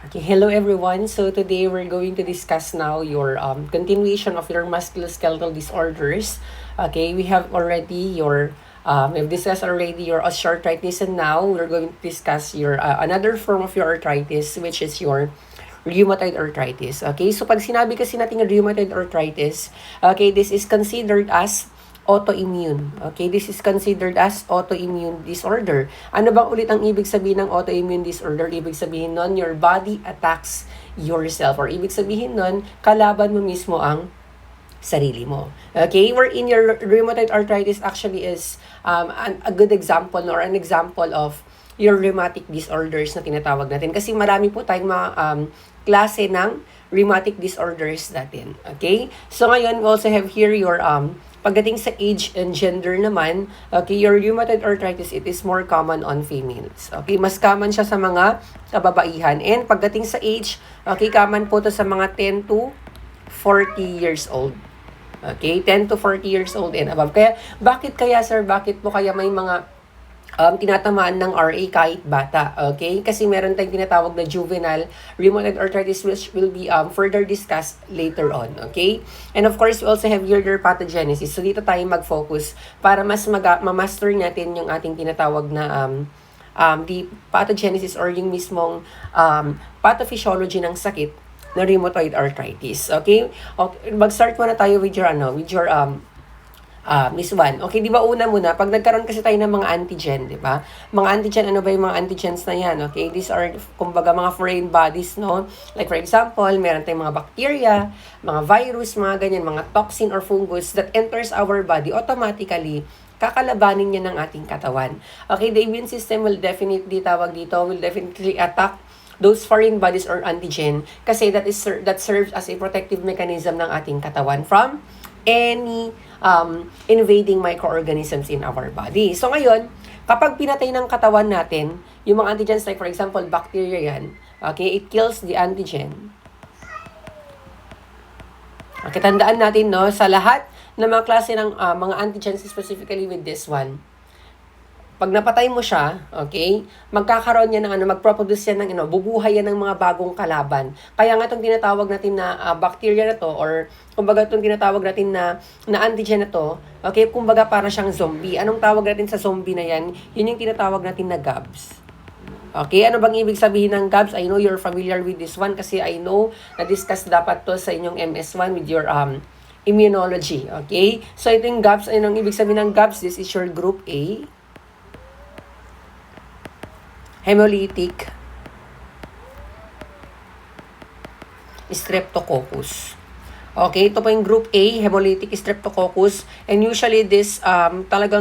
Okay, hello everyone. So today we're going to discuss now your continuation of your musculoskeletal disorders. Okay, we have already we've discussed already your osteoarthritis, and now we're going to discuss your another form of your arthritis, which is your rheumatoid arthritis. Okay, so pag sinabi kasi natin rheumatoid arthritis, okay, this is considered as autoimmune. Okay, this is considered as autoimmune disorder. Ano bang ulit ang ibig sabihin ng autoimmune disorder? Ibig sabihin nun, your body attacks yourself. Or ibig sabihin nun, kalaban mo mismo ang sarili mo. Okay, wherein your rheumatoid arthritis actually is a good example or an example of your rheumatic disorders na tinatawag natin. Kasi marami po tayong mga klase ng rheumatic disorders natin. Okay, so ngayon we also have here your pagdating sa age and gender naman, okay, your rheumatoid arthritis, it is more common on females. Okay, mas common siya sa mga kababaihan. And pagdating sa age, okay, common po to sa mga 10 to 40 years old. Okay, 10 to 40 years old and above. Kaya, bakit kaya sir, bakit po kaya may mga tinatamaan ng RA kahit bata, okay? Kasi meron tayong tinatawag na juvenile rheumatoid arthritis, which will be further discussed later on, okay? And of course, we also have your pathogenesis. So dito tayo mag-focus para mas ma-master natin yung ating tinatawag na the pathogenesis or yung mismong pathophysiology ng sakit na rheumatoid arthritis, okay? Mag-start muna tayo with your Miss Juan. Okay, di ba una muna, pag nagkaroon kasi tayo ng mga antigen, di ba? Mga antigen, ano ba yung mga antigens na yan? Okay, these are, kumbaga, mga foreign bodies, no? Like, for example, meron tayong mga bacteria, mga virus, mga ganyan, mga toxin or fungus that enters our body automatically, kakalabanin niya ng ating katawan. Okay, the immune system will definitely, will definitely attack those foreign bodies or antigen kasi that serves as a protective mechanism ng ating katawan from any invading microorganisms in our body. So ngayon, kapag pinatay ng katawan natin, yung mga antigens like for example, bacteria yan, okay, it kills the antigen. Okay, tandaan natin, no, sa lahat ng mga klase ng mga antigens, specifically with this one, pag napatay mo siya, okay, magkakaroon yan ng magproproduce yan ng bubuhay yan ng mga bagong kalaban. Kaya nga itong tinatawag natin na bacteria na to, or kumbaga itong tinatawag natin na antigen na to, okay, kumbaga para siyang zombie. Anong tawag natin sa zombie na yan? Yun yung tinatawag natin na GABs. Okay, ano bang ibig sabihin ng GABs? I know you're familiar with this one kasi I know na-discuss dapat to sa inyong MS1 with your immunology. Okay, so ito yung GABs. Anong ibig sabihin ng GABs? This is your group A. Hemolytic Streptococcus. Okay, ito po yung group A, hemolytic Streptococcus. And usually this, tawag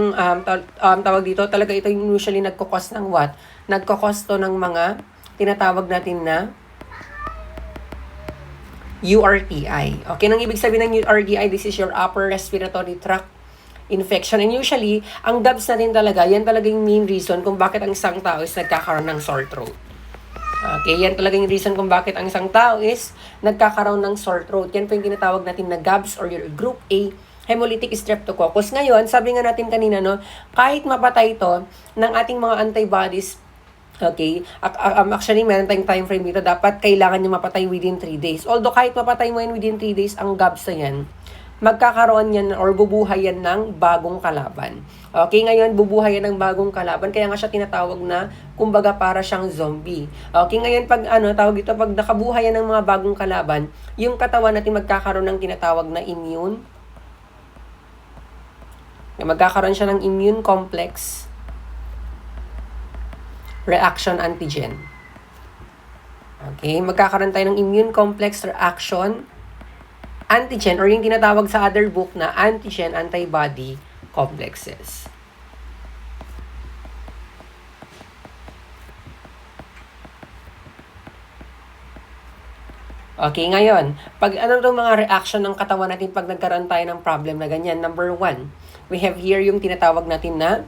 dito, talaga ito yung usually nagkukos ng what? Nagkukos to ng mga tinatawag natin na URTI. Okay, nang ibig sabihin ng URTI, this is your upper respiratory tract infection. And usually, ang GABs natin talaga, yan talaga yung main reason kung bakit ang isang tao is nagkakaroon ng sore throat. Okay, yan talaga yung reason kung bakit ang isang tao is nagkakaroon ng sore throat. Yan po yung tinatawag natin na GABs or your group A, hemolytic streptococcus. Ngayon, sabi nga natin kanina, no, kahit mapatay ito ng ating mga antibodies, okay, actually, meron tayong time frame dito, dapat kailangan nyo mapatay within 3 days. Although, kahit mapatay mo yan within 3 days, ang GABs na yan, magkakaroon yan or bubuhay yan ng bagong kalaban. Okay, ngayon bubuhay yan ng bagong kalaban, kaya nga siya tinatawag na kumbaga para siyang zombie. Okay, ngayon pag tawag dito, pag nakabuhay yan ng mga bagong kalaban, yung katawan natin magkakaroon ng tinatawag na magkakaroon siya ng immune complex reaction antigen. Okay, magkakaroon tayo ng immune complex reaction antigen or yung tinatawag sa other book na antigen antibody complexes. Okay, ngayon, pag itong mga reaction ng katawan natin pag nagkaroon tayo ng problem na ganyan, number 1, we have here yung tinatawag natin na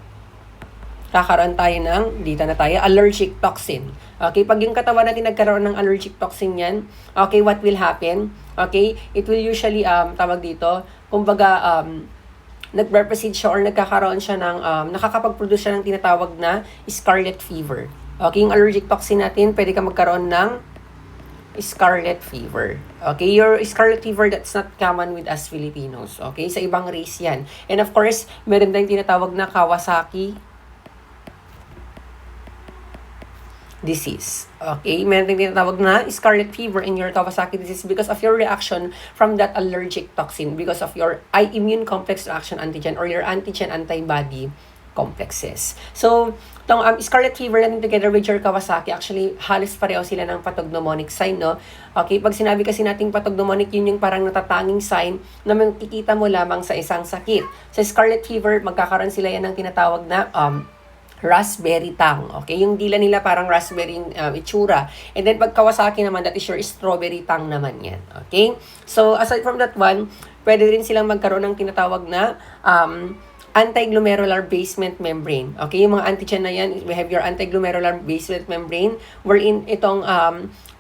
kakaroon tayo ng, dito na tayo, allergic toxin. Okay, pag yung katawan natin nagkaroon ng allergic toxin yan, okay, what will happen? Okay, it will usually, tawag dito, kumbaga, nag-represent siya or nagkakaroon siya ng, nakakapag-produce siya ng tinatawag na scarlet fever. Okay, yung allergic toxin natin, pwede ka magkaroon ng scarlet fever. Okay, your scarlet fever, that's not common with us Filipinos. Okay, sa ibang race yan. And of course, meron tayong tinatawag na Kawasaki disease. Okay, meron tayong tinatawag na scarlet fever in your Kawasaki disease because of your reaction from that allergic toxin, because of your immune complex reaction antigen or your antigen antibody complexes. So, itong scarlet fever natin together with your Kawasaki, actually, halos pareho sila ng pathognomonic sign, no? Okay, pag sinabi kasi nating pathognomonic, yun yung parang natatanging sign na makikita mo lamang sa isang sakit. Sa scarlet fever, magkakaroon sila yan ng tinatawag na raspberry tongue. Okay, yung dila nila parang raspberry itsura. And then pag Kawasaki naman, that is your strawberry tongue naman yan. Okay? So, aside from that one, pwede rin silang magkaroon ng tinatawag na anti-glomerular basement membrane. Okay, yung mga antigen na yan, we have your anti-glomerular basement membrane, wherein itong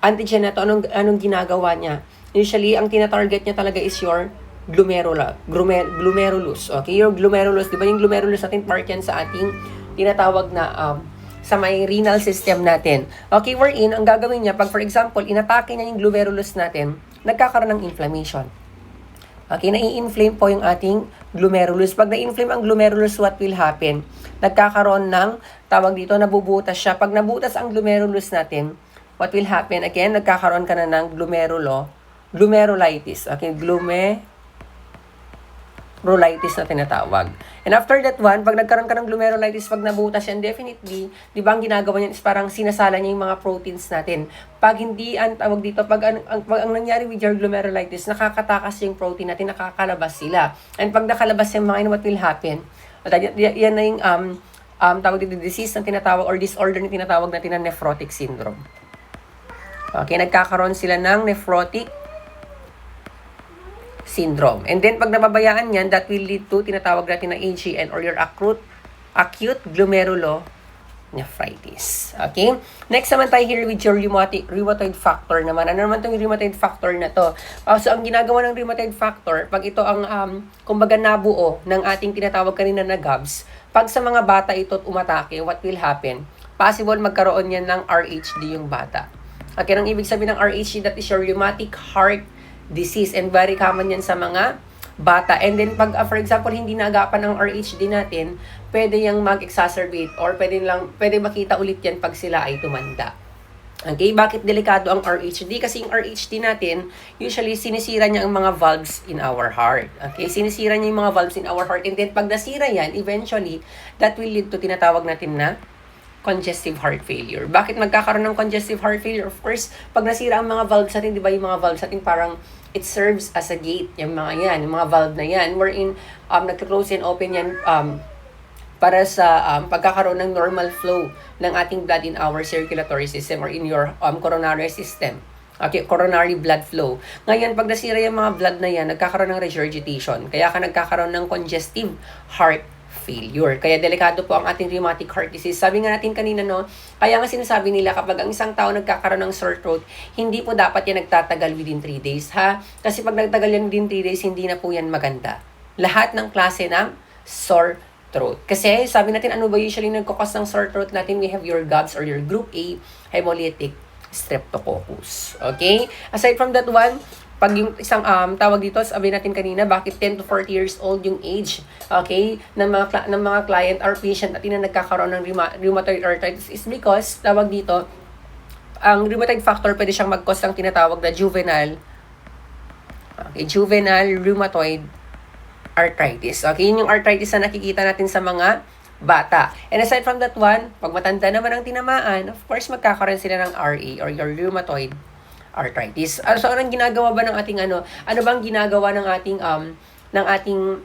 antigen na to, anong ginagawa niya? Usually, ang tina-target niya talaga is your glomerulus. Okay, your glomerulus, di ba yung glomerulus natin, part yan sa ating tinatawag na sa may renal system natin. Okay, wherein, ang gagawin niya, pag for example, inatake niya yung glomerulus natin, nagkakaroon ng inflammation. Okay, nai-inflame po yung ating glomerulus. Pag na-inflame ang glomerulus, what will happen? Nagkakaroon ng, tawag dito, nabubutas siya. Pag nabutas ang glomerulus natin, what will happen? Again, nagkakaroon ka na ng glomerulitis. Okay, glomerulitis na tinatawag. And after that one, pag nagkaroon ka ng glomerulitis, pag nabutas yan, definitely, di ba ang ginagawa niyan is parang sinasala niya yung mga proteins natin. Pag hindi, ang tawag dito, pag ang nangyari with your glomerulitis, nakakatakas yung protein natin, nakakalabas sila. And pag nakalabas yung mga, what will happen? Yan na yung tawag dito, disease na tinatawag or disorder na tinatawag natin na nephrotic syndrome. Okay, nagkakaroon sila ng nephrotic syndrome. And then, pag nababayaan yan, that will lead to tinatawag natin na AGN or your acute glomerulonephritis. Okay? Next naman tayo here with your rheumatoid factor naman. Ano naman itong rheumatoid factor na to? So, ang ginagawa ng rheumatoid factor, pag ito ang, kumbaga nabuo ng ating tinatawag kanina na GABs, pag sa mga bata ito umatake, what will happen? Possible magkaroon yan ng RHD yung bata. Okay, ang ibig sabihin ng RHD, that is your rheumatic heart disease, and very common yan sa mga bata. And then pag for example hindi naagapan ng RHD natin, pwede yang mag-exacerbate or pwede makita ulit yan pag sila ay tumanda. Okay, bakit delikado ang RHD? Kasi yung RHD natin, usually sinisira niya ang mga valves in our heart. Okay, sinisira niya yung mga valves in our heart, and then pag nasira yan, eventually that will lead to tinatawag natin na congestive heart failure. Bakit magkakaroon ng congestive heart failure? Of course, pag nasira ang mga valves natin, di ba yung mga valves natin parang it serves as a gate, yung mga yan, yung mga valve na yan, wherein nagka-close and open yan para sa pagkakaroon ng normal flow ng ating blood in our circulatory system or in your coronary system. Okay, coronary blood flow. Ngayon, pag nasira yung mga blood na yan, nagkakaroon ng regurgitation. Kaya ka nagkakaroon ng congestive heart failure. Kaya delikado po ang ating rheumatic heart disease. Sabi nga natin kanina, no, kaya nga sinasabi nila kapag ang isang tao nagkakaroon ng sore throat, hindi po dapat yan nagtatagal within 3 days, ha? Kasi pag nagtagal yan within 3 days, hindi na po yan maganda. Lahat ng klase ng sore throat. Kasi sabi natin, ano ba usually nagkukos ng sore throat natin? We have your GABs or your group A hemolytic streptococcus. Okay? Aside from that one, pag yung isang tawag dito, sabi natin kanina, bakit 10 to 40 years old yung age, okay, ng mga client or patient natin na nagkakaroon ng rheumatoid arthritis is because, tawag dito, ang rheumatoid factor pwede siyang mag-cause ng tinatawag na juvenile rheumatoid arthritis. Okay, yun yung arthritis na nakikita natin sa mga bata. And aside from that one, pag matanda naman ang tinamaan, of course, magkakaroon sila ng RA or your rheumatoid arthritis. So, anong ginagawa ba ng ating ano bang ginagawa ng ating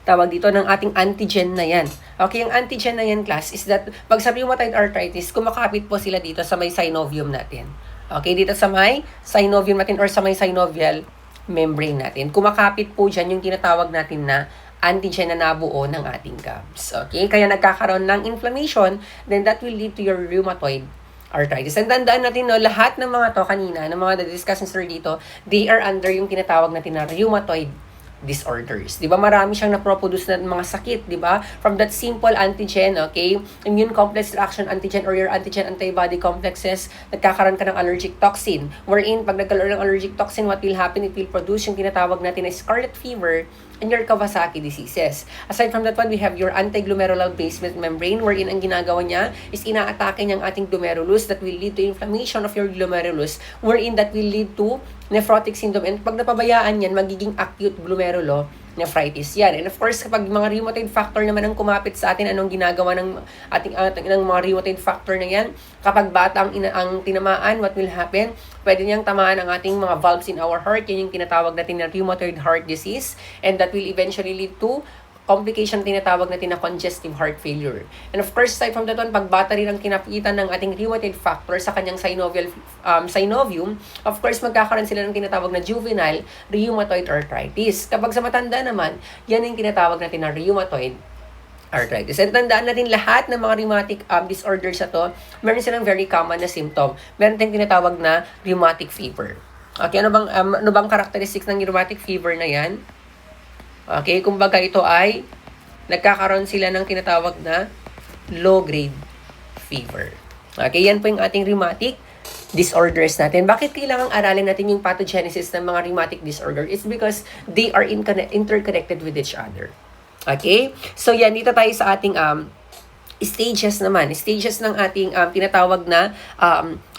tawag dito, ng ating antigen na yan? Okay, yung antigen na yan, class, is that pag sa rheumatoid arthritis, kumakapit po sila dito sa may synovium natin. Okay, dito sa may synovium natin or sa may synovial membrane natin. Kumakapit po dyan yung tinatawag natin na antigen na nabuo ng ating GABs. Okay, kaya nagkakaroon ng inflammation, then that will lead to your rheumatoid arthritis. And tandaan natin, no, lahat ng mga to kanina, ng mga na-discuss ni Sir dito, they are under yung tinatawag natin na rheumatoid disorders. Di ba marami siyang na-produce na mga sakit, di ba? From that simple antigen, okay, immune complex reaction antigen or your antigen antibody complexes, nagkakaroon ka ng allergic toxin. Wherein, pag nagkaroon ng allergic toxin, what will happen? It will produce yung tinatawag natin na scarlet fever and your Kawasaki diseases. Aside from that one, we have your antiglomerular basement membrane wherein ang ginagawa niya is inaatake niya ang ating glomerulus that will lead to inflammation of your glomerulus wherein that will lead to nephrotic syndrome. And pag napabayaan yan, magiging acute glomerulonephritis yan. And of course, kapag mga rheumatoid factor naman ang kumapit sa atin, anong ginagawa ng ating ng mga rheumatoid factor na yan? Kapag bata ang tinamaan, what will happen? Pwede niyang tamaan ang ating mga valves in our heart. Yun yung tinatawag natin na rheumatoid heart disease. And that will eventually lead to complication tinatawag natin na congestive heart failure. And of course, aside from that one, pagbata rin ang kinapitan ng ating rheumatoid factor sa kanyang synovium, of course, magkakaroon sila ng tinatawag na juvenile rheumatoid arthritis. Kapag sa matanda naman, yan yung tinatawag natin na rheumatoid arthritis. And tandaan natin lahat ng mga rheumatic disorders na to, meron silang very common na symptom. Meron tayong tinatawag na rheumatic fever. Okay, ano bang characteristics ng rheumatic fever na yan? Okay, kumbaga ito ay nagkakaroon sila ng tinatawag na low-grade fever. Okay, yan po yung ating rheumatic disorders natin. Bakit kailangang aralin natin yung pathogenesis ng mga rheumatic disorder? It's because they are interconnected with each other. Okay? So yan, dito tayo sa ating stages naman. Stages ng ating tinatawag na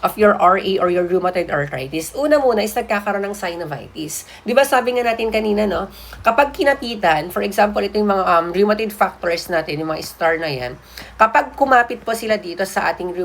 of your RA or your rheumatoid arthritis. Una muna is nagkakaroon ng synovitis. Di ba sabi nga natin kanina, no? Kapag kinapitan, for example, ito yung mga rheumatoid factors natin, yung mga star na yan, kapag kumapit po sila dito sa ating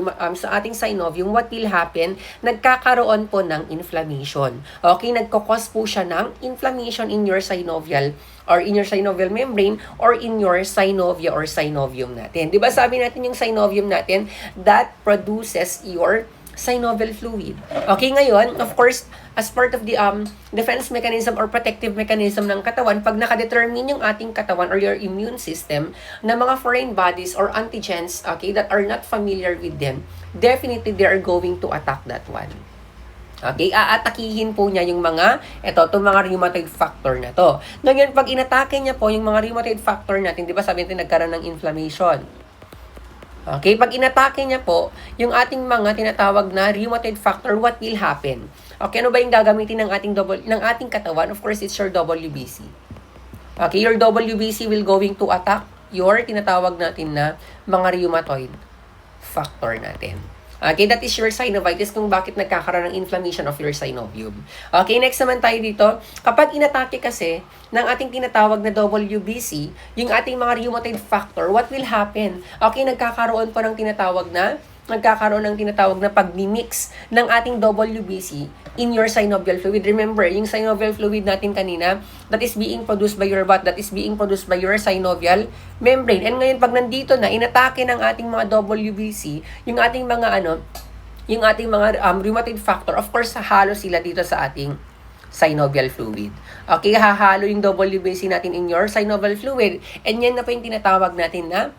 synovium, what will happen? Nagkakaroon po ng inflammation. Okay? Nagkakos po siya ng inflammation in your synovial or in your synovial membrane or in your synovia or synovium natin. Di ba sabi natin yung synovium natin, that produces your synovial fluid. Okay, ngayon, of course, as part of the defense mechanism or protective mechanism ng katawan, pag nakadetermine yung ating katawan or your immune system na mga foreign bodies or antigens, okay, that are not familiar with them, definitely they are going to attack that one. Okay, aatakihin po niya yung itong mga rheumatoid factor na to. Ngayon, pag inatake niya po yung mga rheumatoid factor natin, di ba sabi natin nagkaroon ng inflammation. Okay, pag inatake niya po yung ating mga tinatawag na rheumatoid factor, what will happen? Okay, ano ba yung gagamitin ng ating katawan? Of course, it's your WBC. Okay, your WBC will going to attack your tinatawag natin na mga rheumatoid factor natin. Okay, that is your synovitis kung bakit nagkakaroon ng inflammation of your synovium. Okay, next naman tayo dito. Kapag inatake kasi ng ating tinatawag na WBC, yung ating mga rheumatoid factor, what will happen? Okay, nagkakaroon ng tinatawag na pagmimix ng ating WBC in your synovial fluid. Remember, yung synovial fluid natin kanina, that is being produced by your that is being produced by your synovial membrane. And ngayon, pag nandito na, inatake ng ating mga WBC, yung ating mga rheumatoid factor, of course, hahalo sila dito sa ating synovial fluid. Okay, hahalo yung WBC natin in your synovial fluid. And yan na po yung tinatawag natin na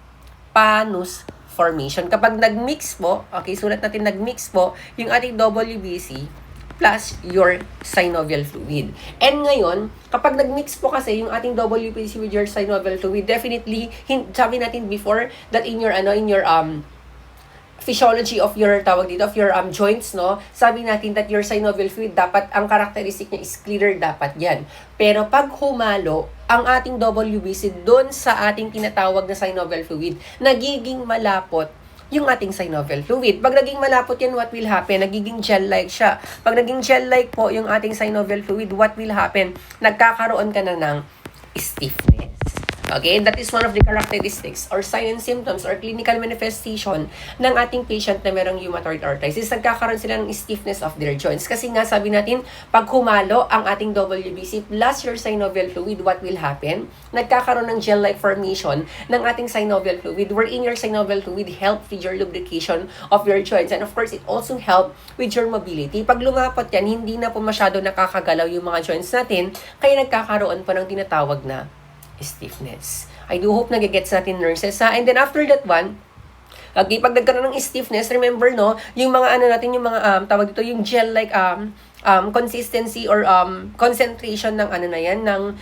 pannus formation. Kapag nag-mix po, okay, sulat natin nag-mix po yung ating WBC plus your synovial fluid. And ngayon, kapag nag-mix po kasi yung ating WBC with your synovial fluid, definitely, sabi natin before that in your physiology of your joints, no? Sabi natin that your synovial fluid dapat ang characteristic niya is clearer, dapat yan. Pero pag humalo ang ating WBC doon sa ating tinatawag na synovial fluid, nagiging malapot yung ating synovial fluid. Pag naging malapot yan, what will happen? Nagiging gel-like siya. Pag naging gel-like po yung ating synovial fluid, what will happen? Nagkakaroon ka na ng stiffness. Okay, and that is one of the characteristics or sign and symptoms or clinical manifestation ng ating patient na merong rheumatoid arthritis. Nagkakaroon sila ng stiffness of their joints. Kasi nga sabi natin, pag humalo ang ating WBC plus your synovial fluid, what will happen? Nagkakaroon ng gel-like formation ng ating synovial fluid wherein your synovial fluid help with your lubrication of your joints. And of course, it also help with your mobility. Pag lumapot yan, hindi na po masyado nakakagalaw yung mga joints natin, kaya nagkakaroon po ng tinatawag na stiffness. I do hope nagigets natin, nurses, ha? And then after that one, okay, pag nagkaroon ng stiffness, remember, no, yung mga natin, yung mga tawag dito, yung gel-like consistency or concentration ng ano na yan, ng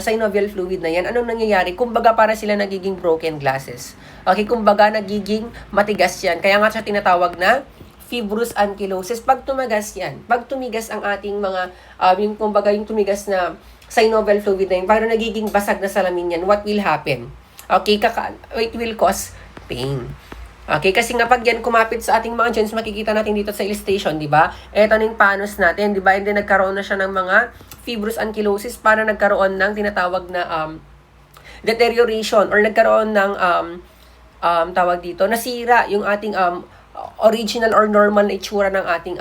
synovial fluid na yan. Anong nangyayari? Kumbaga para sila nagiging broken glasses. Okay, kumbaga nagiging matigas yan. Kaya nga siya tinatawag na fibrous ankylosis. Pag tumagas yan, pag tumigas ang ating mga, yung kumbaga yung tumigas na synovial fluid na yun, parang nagiging basag na salamin yan, what will happen? Okay, it will cause pain. Okay, kasi nga pag yan kumapit sa ating mga joints, makikita natin dito sa illustration, di ba? Ito na yung panos natin, di ba? And then nagkaroon na siya ng mga fibrous ankylosis para nagkaroon ng tinatawag na deterioration or nagkaroon ng tawag dito, nasira yung ating original or normal na itsura ng ating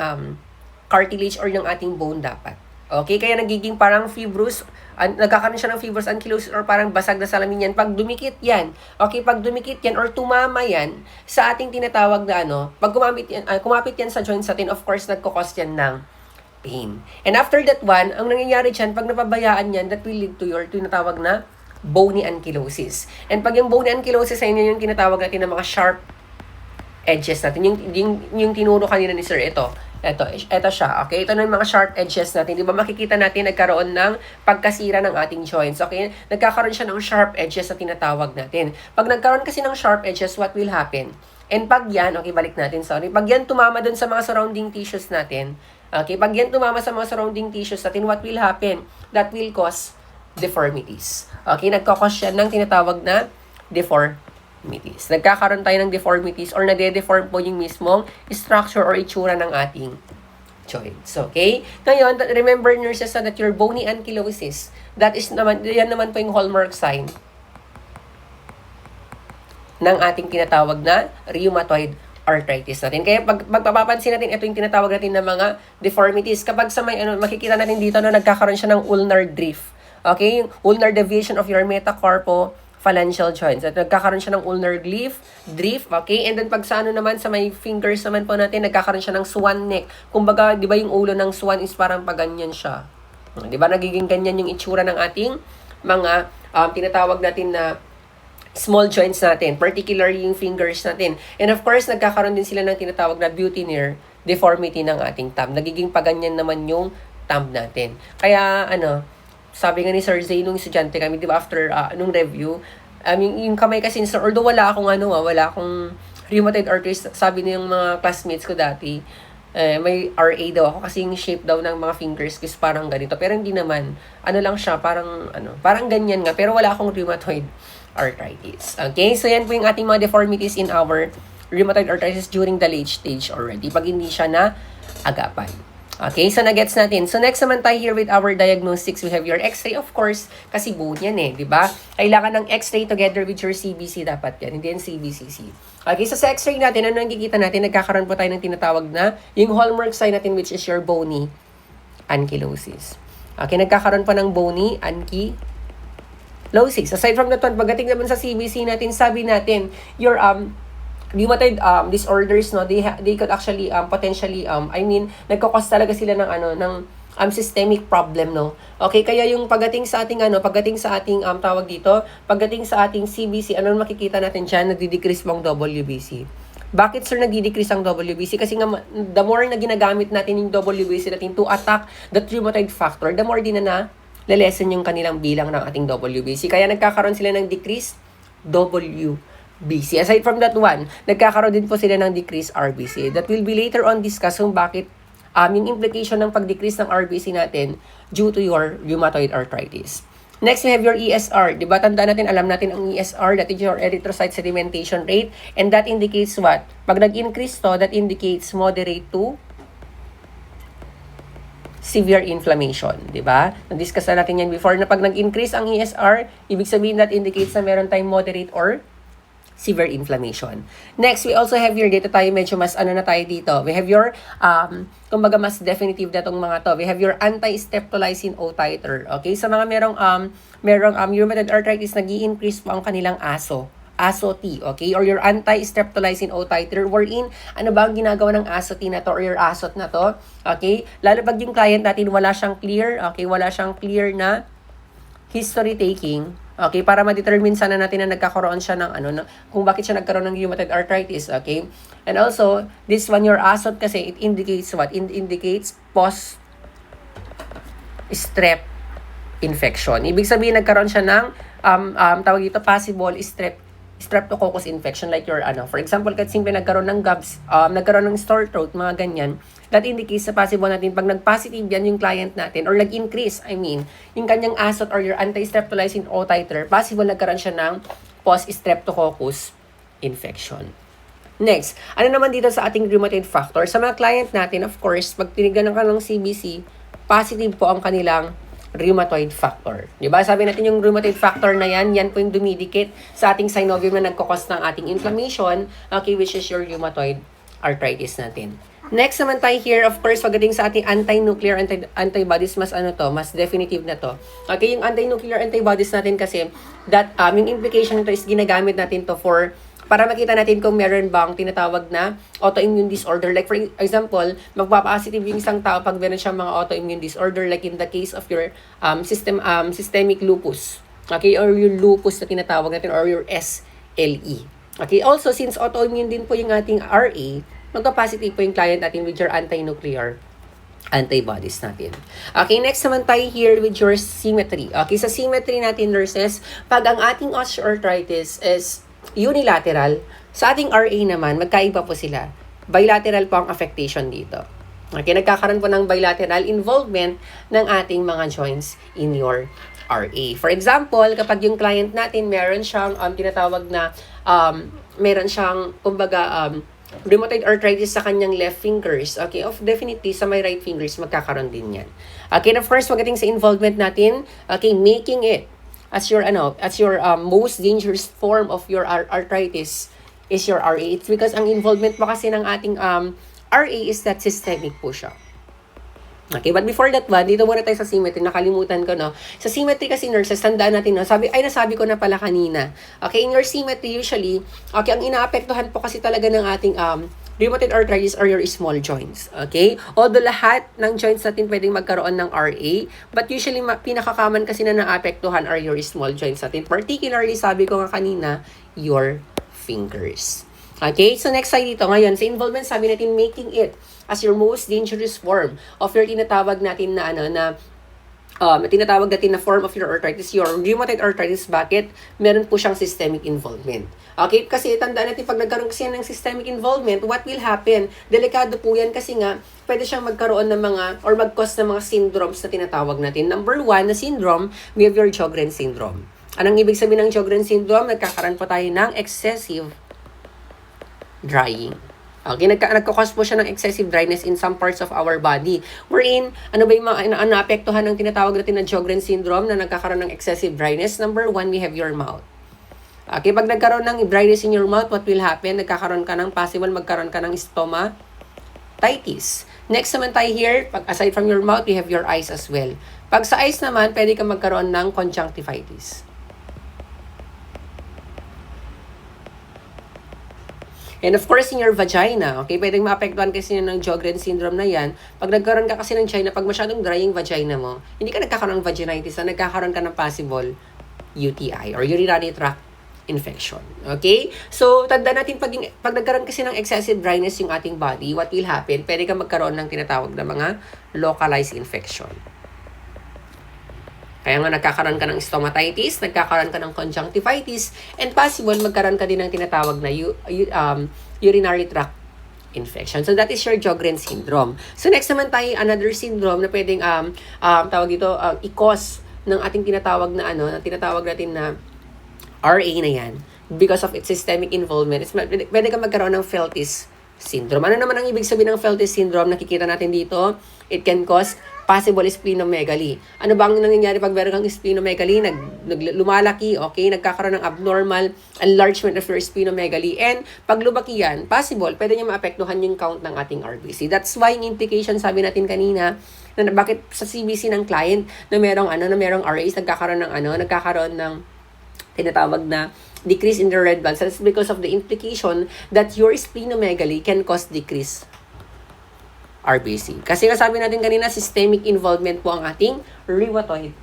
cartilage or ng ating bone dapat. Okay, kaya nagiging parang fibrous, nagkakaroon siya ng fibrous ankylosis or parang basag na salamin yan. Pag dumikit yan, okay, pag dumikit yan or tumama yan sa ating tinatawag na pag kumapit yan sa joints natin, of course, nagkukos yan ng pain. And after that one, ang nangyayari dyan, pag napabayaan yan, that will lead to your tinatawag na bony ankylosis. And pag yung bony ankylosis ay yung tinatawag natin na mga sharp edges natin. Yung tinuro kanina ni Sir, ito siya, okay? Ito na yung mga sharp edges natin. Di ba makikita natin nagkaroon ng pagkasira ng ating joints, okay? Nagkakaroon siya ng sharp edges na tinatawag natin. Pag nagkaroon kasi ng sharp edges, what will happen? And pag yan, okay, balik natin, sorry. Pag yan tumama dun sa mga surrounding tissues natin, okay? Pag yan tumama sa mga surrounding tissues natin, what will happen? That will cause deformities. Okay? Nagkakos yan ng tinatawag na deformities. Nagkakaroon tayo ng deformities or nade-deform po yung mismong structure or itsura ng ating joints. Okay? Ngayon, remember nurses that your bony ankylosis, yan naman po yung hallmark sign ng ating tinatawag na rheumatoid arthritis natin. Kaya pag magpapapansin natin, ito yung tinatawag natin na mga deformities. Kapag sa may makikita natin dito na nagkakaroon siya ng ulnar drift. Okay? Yung ulnar deviation of your metacarpophalangeal joints. At nagkakaroon siya ng ulnar drift, okay? And then pag sa naman, sa may fingers naman po natin, nagkakaroon siya ng swan neck. Kumbaga, di ba yung ulo ng swan is parang paganyan siya. Di ba nagiging ganyan yung itsura ng ating mga tinatawag natin na small joints natin, particularly yung fingers natin. And of course, nagkakaroon din sila ng tinatawag na butiner deformity ng ating thumb. Nagiging paganyan naman yung thumb natin. Kaya, sabi nga ni Sir Zay, nung estudyante kami, di ba, after nung review, yung kamay kasi, although wala akong rheumatoid arthritis, sabi niya yung mga classmates ko dati, may RA daw ako kasi yung shape daw ng mga fingers ko is parang ganito. Pero hindi naman, lang siya, parang ganyan nga, pero wala akong rheumatoid arthritis. Okay, so yan po yung ating mga deformities in our rheumatoid arthritis during the late stage already, pag hindi siya na agapan. Okay, so na-gets natin. So next naman tayo here with our diagnostics. We have your X-ray, of course, kasi bone yan di ba? Kailangan ng X-ray together with your CBC dapat yan, hindi yan CBCC. Okay, so sa X-ray natin, ano nakikita natin? Nagkakaroon po tayo ng tinatawag na yung hallmark sign natin, which is your bony ankylosis. Okay, nagkakaroon pa ng bony ankylosis. Aside from that one, pagdating naman sa CBC natin, sabi natin, your rheumatoid disorders, they could actually potentially nagko-cause talaga sila ng systemic problem, Okay, kaya yung pagdating sa ating tawag dito, pagdating sa ating CBC, ano makikita natin diyan, nagdi-decrease ang WBC. Bakit sir nagdi-decrease ang WBC? Kasi nga the more na ginagamit natin yung WBC natin to attack the rheumatoid factor, the more din na lelesen yung kanilang bilang ng ating WBC. Kaya nagkakaroon sila ng decrease WBC. Aside from that one, nagkakaroon din po sila ng decreased RBC. That will be later on discuss kung bakit yung implication ng pag-decrease ng RBC natin due to your rheumatoid arthritis. Next, we have your ESR. Diba, tandaan natin, alam natin ang ESR, that is your erythrocyte sedimentation rate. And that indicates what? Pag nag-increase to, that indicates moderate to severe inflammation, di ba? Na-discuss na natin yan before na pag nag-increase ang ESR, ibig sabihin that indicates na meron tayong moderate or severe inflammation. Next, we also have your, dito tayo medyo mas na tayo dito. We have your, kumbaga mas definitive na itong mga to. We have your anti-streptolysin O titer. Okay? Sa mga merong rheumatoid arthritis, nag-i-increase po ang kanilang ASO-T, okay? Or your anti-streptolysin O titer, wherein, ano ba ang ginagawa ng ASO-T na to or your ASOT na to? Okay? Lalo pag yung client natin wala siyang clear, okay? Wala siyang clear na history taking, Okay, para ma-determine sana natin na nagkakaroon siya ng kung bakit siya nagkaroon ng rheumatoid arthritis, okay? And also, this one, your ASOT kasi, it indicates what? It indicates post-strep infection. Ibig sabihin, nagkaroon siya ng, tawag dito, possible streptococcus infection, like your, for example, kahit simple nagkaroon ng GABS, nagkaroon ng sore throat, mga ganyan, that indicates sa possible natin, pag nag-positive yan yung client natin, or nag-increase, yung kanyang ASOT or your anti-streptolysin O titer, possible nagkaroon siya ng post-streptococcus infection. Next, ano naman dito sa ating rheumatoid factor? Sa mga client natin, of course, pag tinignan ka ng CBC, positive po ang kanilang rheumatoid factor. Diba? Sabi natin yung rheumatoid factor na yan po yung dumidikit sa ating synovium na nagkakos ng ating inflammation, okay, which is your rheumatoid arthritis natin. Next naman tayo here, of course, pagdating sa ating anti-nuclear antibodies, mas mas definitive na to. Okay, yung anti-nuclear antibodies natin kasi, that, yung implication nito is ginagamit natin to para makita natin kung meron bang tinatawag na autoimmune disorder. Like for example, magpapositive yung isang tao pag meron siyang mga autoimmune disorder, like in the case of your systemic lupus. Okay, or your lupus na tinatawag natin, or your SLE. Okay, also, since autoimmune din po yung ating RA, magpa-positive po yung client natin with your anti-nuclear antibodies natin. Okay, next naman tayo here with your symmetry. Okay, sa symmetry natin, nurses, pag ang ating osteoarthritis is unilateral, sa ating RA naman, magkaiba po sila. Bilateral po ang affectation dito. Okay, nagkakaroon po ng bilateral involvement ng ating mga joints in your RA. For example, kapag yung client natin meron siyang tinatawag na meron siyang kumbaga rheumatoid arthritis sa kanyang left fingers, okay, definitely sa my right fingers magkakaroon din yan. Okay, na first pagdating sa involvement natin, okay, making it as your most dangerous form of your arthritis is your RA. It's because ang involvement mo kasi ng ating RA is that systemic po siya. Okay, but before that one, dito muna tayo sa symmetry, nakalimutan ko, no? Sa symmetry kasi, nurses, tandaan natin, no? Nasabi ko na pala kanina. Okay, in your symmetry, usually, okay, ang inaapektuhan po kasi talaga ng ating rheumatoid arthritis are your small joints. Okay? Although lahat ng joints natin pwedeng magkaroon ng RA, but usually, pinakakaman kasi na naapektuhan are your small joints natin. Particularly, sabi ko nga kanina, your fingers. Okay? So, next slide dito. Ngayon, sa involvement, sabi natin, making it as your most dangerous form of your tinatawag natin na tinatawag natin na form of your arthritis, your rheumatoid arthritis. Bakit? Meron po siyang systemic involvement. Okay? Kasi tandaan natin, pag nagkaroon kasi ng systemic involvement, what will happen? Delikado po yan kasi nga, pwede siyang magkaroon ng mga, or mag-cause ng mga syndromes na tinatawag natin. Number 1 na syndrome, we have your Sjogren syndrome. Anong ibig sabihin ng Sjogren syndrome? Nagkakaroon po tayo ng excessive drying. Okay, nagkakos po siya ng excessive dryness in some parts of our body. Wherein, ano ba yung mga naapektuhan ng tinatawag natin na Sjogren syndrome na nagkakaroon ng excessive dryness? Number 1, we have your mouth. Okay, pag nagkaroon ng dryness in your mouth, what will happen? Magkaroon ka ng stomatitis. Next naman tayo here, aside from your mouth, we have your eyes as well. Pag sa eyes naman, pwede ka magkaroon ng conjunctivitis. And of course, in your vagina, okay, pwedeng maapektuhan kasi ng Sjogren syndrome na yan. Pag nagkaroon ka kasi ng vagina, pag masyadong dry yung vagina mo, hindi ka nagkakaroon ng vaginitis, nagkakaroon ka ng possible UTI or urinary tract infection. Okay? So, tandaan natin, pag nagkaroon kasi ng excessive dryness yung ating body, what will happen? Pwede ka magkaroon ng tinatawag na mga localized infection. Kaya nga nagkakaroon ka ng stomatitis, nagkakaroon ka ng conjunctivitis, and possible magkaroon ka din ng tinatawag na urinary tract infection. So that is your Sjogren syndrome. So next naman tayo, another syndrome na pwedeng tawag dito, i-cause ng ating tinatawag na tinatawag natin na RA na yan because of its systemic involvement. Pwede ka magkaroon ng Feltis syndrome. Ano naman ang ibig sabihin ng Feltis syndrome? Nakikita natin dito, it can cause possible splenomegaly. Ano ba ang nangyayari pag meron kang splenomegaly? Lumalaki, okay? Nagkakaroon ng abnormal enlargement of your splenomegaly. And pag lumaki yan, possible, pwede niya maapektuhan yung count ng ating RBC. That's why yung implication, sabi natin kanina, na bakit sa CBC ng client na merong RAs, nagkakaroon ng tinatawag na decrease in the red blood cells because of the implication that your splenomegaly can cause decrease RBC. Kasi nga sabi natin kanina, systemic involvement po ang ating rheumatoid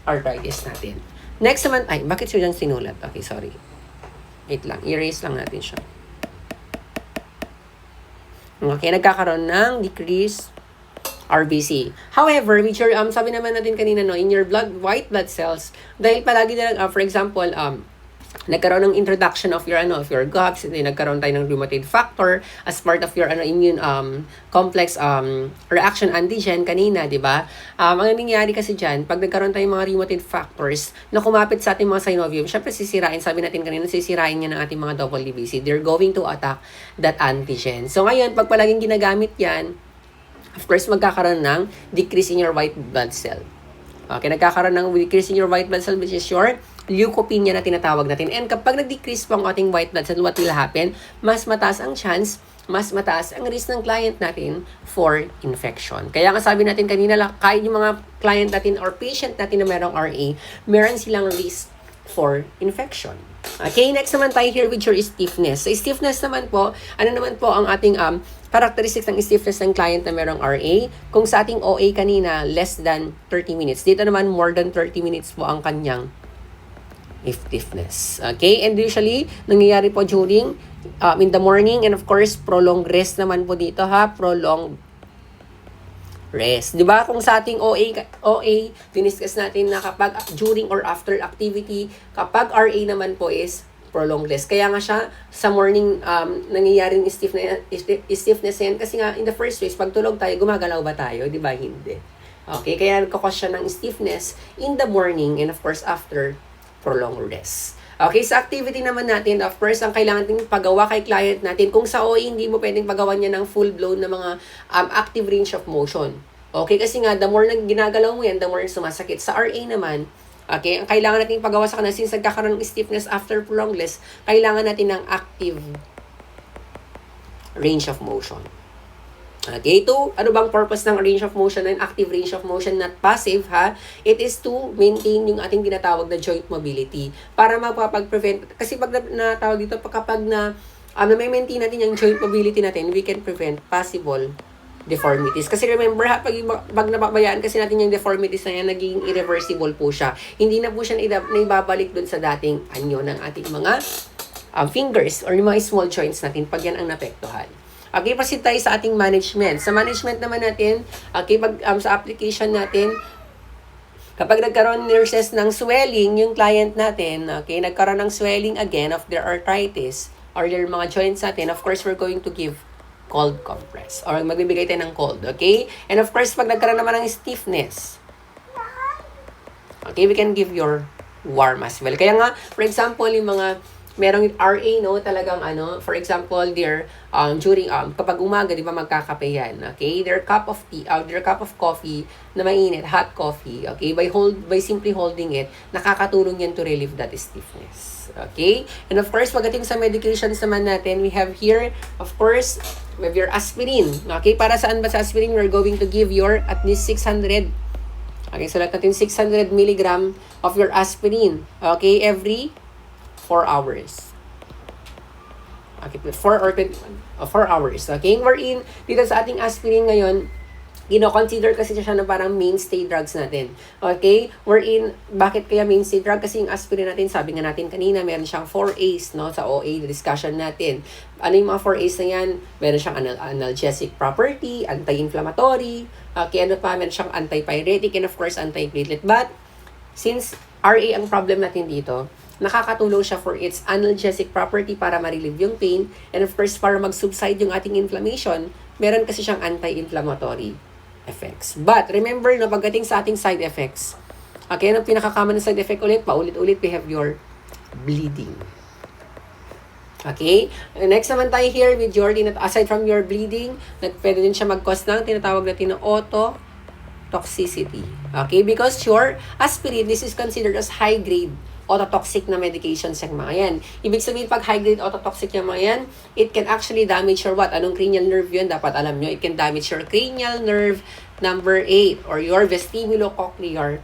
arthritis natin. Next naman, ay, bakit siya dyan sinulat? Okay, sorry. Wait lang, erase lang natin siya. Okay, nagkakaroon ng decrease RBC. However, with your, sabi naman natin kanina, no, in your white blood cells, dahil palagi na, for example, nagkaroon ng introduction of your GOBS, nagkaroon tayo ng rheumatoid factor as part of your immune complex reaction antigen kanina, di ba? Ang nangyayari kasi diyan, pag nagkaroon tayong mga rheumatoid factors na kumapit sa ating mga synovium, syempre sisirain, sabi natin kanina, sisirain niya ng ating mga WBC. They're going to attack that antigen. So ngayon, pag palaging ginagamit yan, of course, magkakaroon ng decrease in your white blood cell. Okay, nagkakaroon ng decrease in your white blood cell, which is your leukopenia na tinatawag natin. And kapag nag-decrease po ang ating white blood cell, what will happen? Mas mataas ang chance, mas mataas ang risk ng client natin for infection. Kaya nga sabi natin kanina, kahit yung mga client natin or patient natin na merong RA, meron silang risk for infection. Okay, next naman tayo here with your stiffness. Sa stiffness naman po, ano naman po ang ating characteristics ng stiffness ng client na merong RA? Kung sa ating OA kanina, less than 30 minutes. Dito naman, more than 30 minutes po ang kanyang stiffness. Okay? And usually, nangyayari po during in the morning, and of course, prolonged rest naman po dito ha. Prolonged rest. 'Di ba? Kung sa ating OA, diniscuss natin na kapag during or after activity, kapag RA naman po is prolonged rest. Kaya nga siya sa morning nangyayaring stiffness yan kasi nga in the first place pag tulog tayo, gumagalaw ba tayo? 'Di ba? Hindi. Okay, kaya nagkakos siya ng stiffness in the morning and of course after prolonged rest. Okay, sa activity naman natin, of course, ang kailangan natin pagawa kay client natin, kung sa OA, hindi mo pwedeng pagawa niya ng full-blown na mga active range of motion. Okay, kasi nga, the more na ginagalaw mo yan, the more sumasakit. Sa RA naman, okay, ang kailangan natin pagawa sa kanila, since nagkakaroon ng stiffness after prolonged rest, kailangan natin ng active range of motion. Okay, ano bang purpose ng range of motion and active range of motion, not passive ha? It is to maintain yung ating tinatawag na joint mobility para magpapag-prevent, kasi pag natawag dito, kapag na-maintain natin yung joint mobility natin, we can prevent possible deformities. Kasi remember ha, pag napabayaan kasi natin yung deformities na yan, naging irreversible po siya. Hindi na po siya naibabalik dun sa dating anyo ng ating mga fingers or yung mga small joints natin pag yan ang napektuhan. Okay, proceed tayo sa ating management. Sa management naman natin, okay, sa application natin, kapag nagkaroon nurses ng swelling, yung client natin, okay, nagkaroon ng swelling again of their arthritis or their mga joints natin, of course, we're going to give cold compress or magbibigay tayo ng cold, okay? And of course, pag nagkaroon naman ng stiffness, okay, we can give your warm as well. Kaya nga, for example, yung mga merong RA, no, talagang for example, during kapag umaga, di ba, magkakape yan, okay? Their cup of tea, their cup of coffee na mainit, hot coffee, okay? By simply holding it, nakakatulong yan to relieve that stiffness, okay? And of course, pagdating sa medications naman natin, we have here, of course, we have your aspirin, okay? Para saan ba sa aspirin? We're going to give your at least 600, okay, so natin 600 milligram of your aspirin, okay? Every 4 hours. Okay, 4 hours. Okay, we're in dito sa ating aspirin ngayon, consider kasi siya na parang mainstay drugs natin. Okay, we're in, bakit kaya mainstay drug? Kasi yung aspirin natin, sabi nga natin kanina, meron siyang 4 A's, no, sa OA discussion natin. Ano yung mga 4 A's na yan? Meron siyang analgesic property, anti-inflammatory, okay, meron siyang antipyretic, and of course, antiplatelet. But, since RA ang problem natin dito, nakakatulong siya for its analgesic property para ma-relieve yung pain, and of course, para mag-subside yung ating inflammation, meron kasi siyang anti-inflammatory effects. But, remember, no, pagdating sa ating side effects, okay, anong pinaka-common na side effect ulit? Paulit-ulit, we have your bleeding. Okay? Next naman tayo here with your, aside from your bleeding, pwede din siya mag-cause ng tinatawag natin na ototoxicity. Okay? Because your aspirin, this is considered as high-grade ototoxic na medications yung mga yan. Ibig sabihin, pag high-grade ototoxic yung mga yan, it can actually damage your what? Anong cranial nerve yun? Dapat alam nyo. It can damage your cranial nerve number 8 or your vestibulocochlear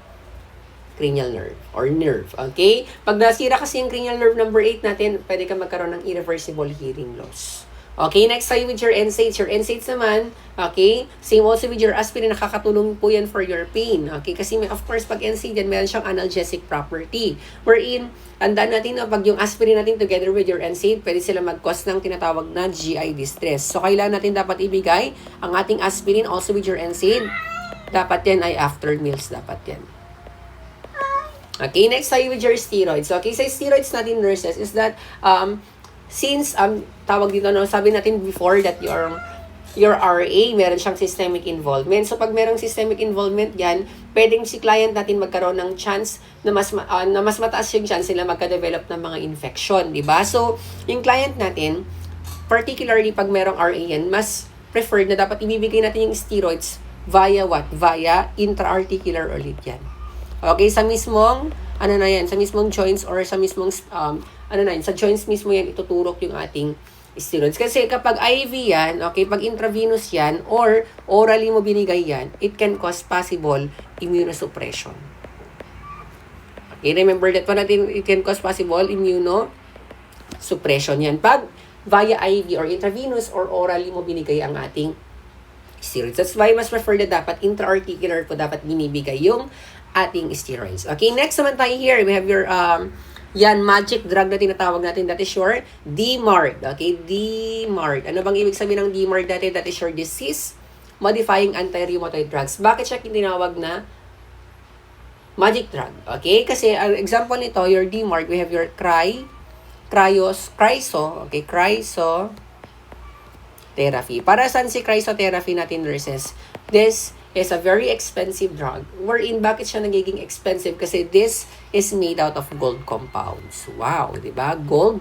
cranial nerve or nerve. Okay? Pag nasira kasi yung cranial nerve number 8 natin, pwede ka magkaroon ng irreversible hearing loss. Okay, next tayo with your NSAIDs. Your NSAIDs naman, okay, same also with your aspirin, nakakatulong po yan for your pain. Okay, kasi of course, pag NSAID yan, meron siyang analgesic property. Wherein, tandaan natin na pag yung aspirin natin together with your NSAID, pwede sila mag-cause ng tinatawag na GI distress. So, kailangan natin dapat ibigay ang ating aspirin also with your NSAID. Dapat yan ay after meals, dapat yan. Okay, next tayo with your steroids. Okay, sa steroids natin, nurses, is that, since, tawag dito, no, sabi natin before that your RA, meron siyang systemic involvement. So, pag merong systemic involvement yan, pwedeng si client natin magkaroon ng chance na mas mataas yung chance sila magka-develop ng mga infection, di ba? So, yung client natin, particularly pag merong RA yan, mas preferred na dapat ibibigay natin yung steroids via what? Via intra-articular ulit yan. Okay, sa mismong, sa mismong joints or sa mismong, sa joints mismo yan, ituturok yung ating steroids. Kasi kapag IV yan, okay, pag intravenous yan, or orally mo binigay yan, it can cause possible immunosuppression. Okay, remember that one natin, it can cause possible immunosuppression yan. Pag via IV or intravenous or orally mo binigay ang ating steroids. That's why mas prefer na dapat intra-articular po dapat binibigay yung ating steroids. Okay, next naman tayo here, we have your, magic drug na tinatawag natin, that is your DMARD. Okay, DMARD. Ano bang ibig sabihin ng DMARD natin? That is your disease-modifying anti-rheumatoid drugs. Bakit siya tinawag na magic drug? Okay, kasi ang example nito, your DMARD, we have your cryotherapy. Para saan si cryotherapy natin, nurses? This is a very expensive drug. Wherein, bakit siya nagiging expensive? Kasi this is made out of gold compounds. Wow, di ba? Gold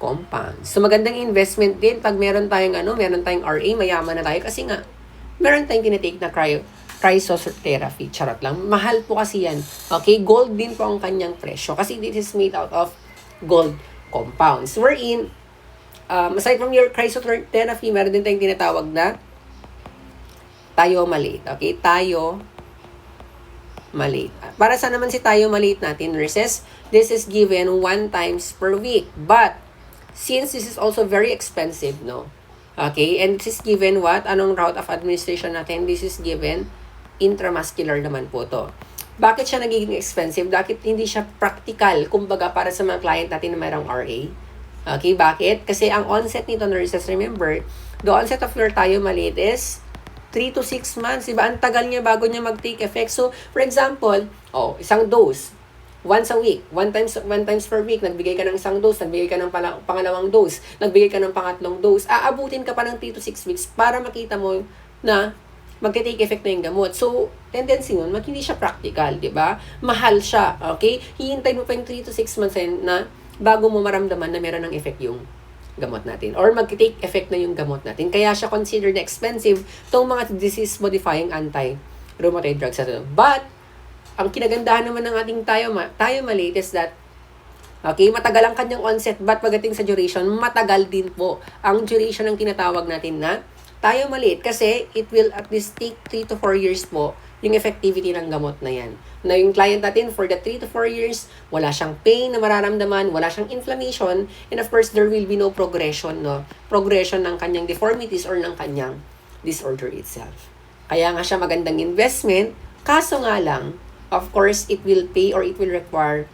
compounds. So, magandang investment din pag meron tayong RA, mayaman na tayo. Kasi nga, meron tayong tinitake na cryotherapy. Charot lang. Mahal po kasi yan. Okay, gold din po ang kanyang presyo. Kasi this is made out of gold compounds. Wherein, aside from your cryotherapy, meron din tayong tinatawag na thiomalate. Okay? Thiomalate. Para saan naman si thiomalate natin, nurses? This is given 1 times per week. But, since this is also very expensive, no? Okay? And this is given what? Anong route of administration natin? This is given intramuscular naman po to. Bakit siya nagiging expensive? Bakit hindi siya practical? Kumbaga, para sa mga client natin na mayroong RA. Okay? Bakit? Kasi ang onset nito, nurses, remember, the onset of your thiomalate is 3 to 6 months, diba? Ang tagal niya bago niya mag-take effect. So, for example, isang dose, once a week, one times per week, nagbigay ka ng isang dose, nagbigay ka ng pangalawang dose, nagbigay ka ng pangatlong dose, aabutin ka pa ng 3 to 6 weeks para makita mo na magte-take effect na yung gamot. So, tendency nun, hindi siya practical, diba? Mahal siya, okay? Hihintay mo pa yung 3 to 6 months na bago mo maramdaman na meron ng effect yung gamot natin or mag-take effect na yung gamot natin. Kaya siya considered expensive tong mga disease-modifying anti-rheumatoid drugs natin. But, ang kinagandahan naman ng ating thiomalate is that, okay, matagal ang kanyang onset, but pagdating sa duration, matagal din po ang duration ng tinatawag natin na thiomalate kasi it will at least take 3 to 4 years po yung effectivity ng gamot na yan. Na yung client natin, for the 3 to 4 years, wala siyang pain na mararamdaman, wala siyang inflammation, and of course, there will be no progression, no? Progression ng kanyang deformities or ng kanyang disorder itself. Kaya nga siya magandang investment, kaso nga lang, of course, it will pay or it will require,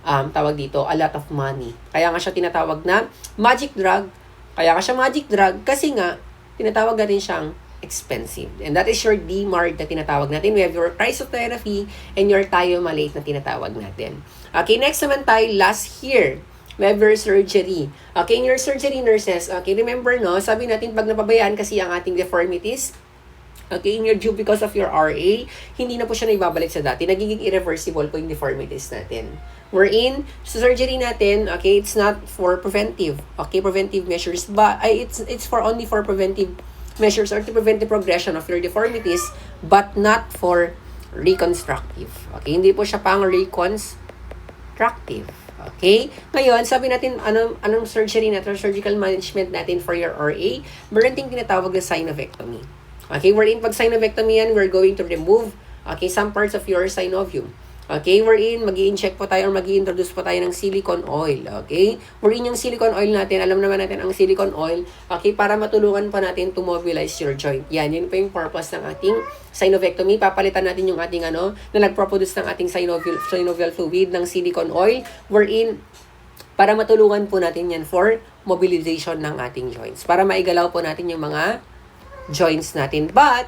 tawag dito, a lot of money. Kaya nga siya tinatawag na magic drug. Kaya nga siya magic drug kasi nga, tinatawag natin siyang expensive. And that is your DMARD na tinatawag natin. We have your cryotherapy and your thiomalate na tinatawag natin. Okay, next naman tayo, last here. We have your surgery. Okay, in your surgery, nurses, okay, remember, no, sabi natin, pag napabayaan kasi ang ating deformities, okay, in your due because of your RA, hindi na po siya naibabalik sa dati. Nagiging irreversible po yung deformities natin. Wherein, sa surgery natin, okay, it's not for preventive, okay, preventive measures, but it's for only for preventive measures or to prevent the progression of your deformities, but not for reconstructive. Okay, hindi po siya pang reconstructive. Okay? Ngayon, sabi natin, anong surgery natin, surgical management natin for your RA, meron ting tinatawag na synovectomy. Okay, wherein pag synovectomy yan, we're going to remove, okay, some parts of your synovium. Okay, wherein mag-i-inject po tayo or mag-i-introduce po tayo ng silicone oil. Okay? Wherein yung silicone oil natin, alam naman natin ang silicone oil, okay, para matulungan pa natin to mobilize your joint. Yan, yun po yung purpose ng ating synovectomy. Papalitan natin yung ating na nagproproduce ng ating synovial fluid ng silicone oil, wherein para matulungan po natin yan for mobilization ng ating joints. Para maigalaw po natin yung mga joints natin. But,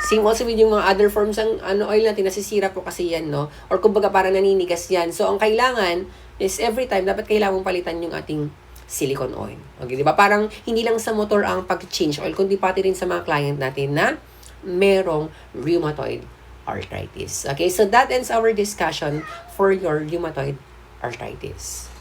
same also with yung mga other forms ng oil natin, nasisira po kasi yan, no? Or kumbaga parang naninigas yan. So, ang kailangan is every time, dapat kailangan palitan yung ating silicone oil. Okay, di ba? Parang hindi lang sa motor ang pag-change oil, kundi pati rin sa mga client natin na merong rheumatoid arthritis. Okay, so that ends our discussion for your rheumatoid arthritis.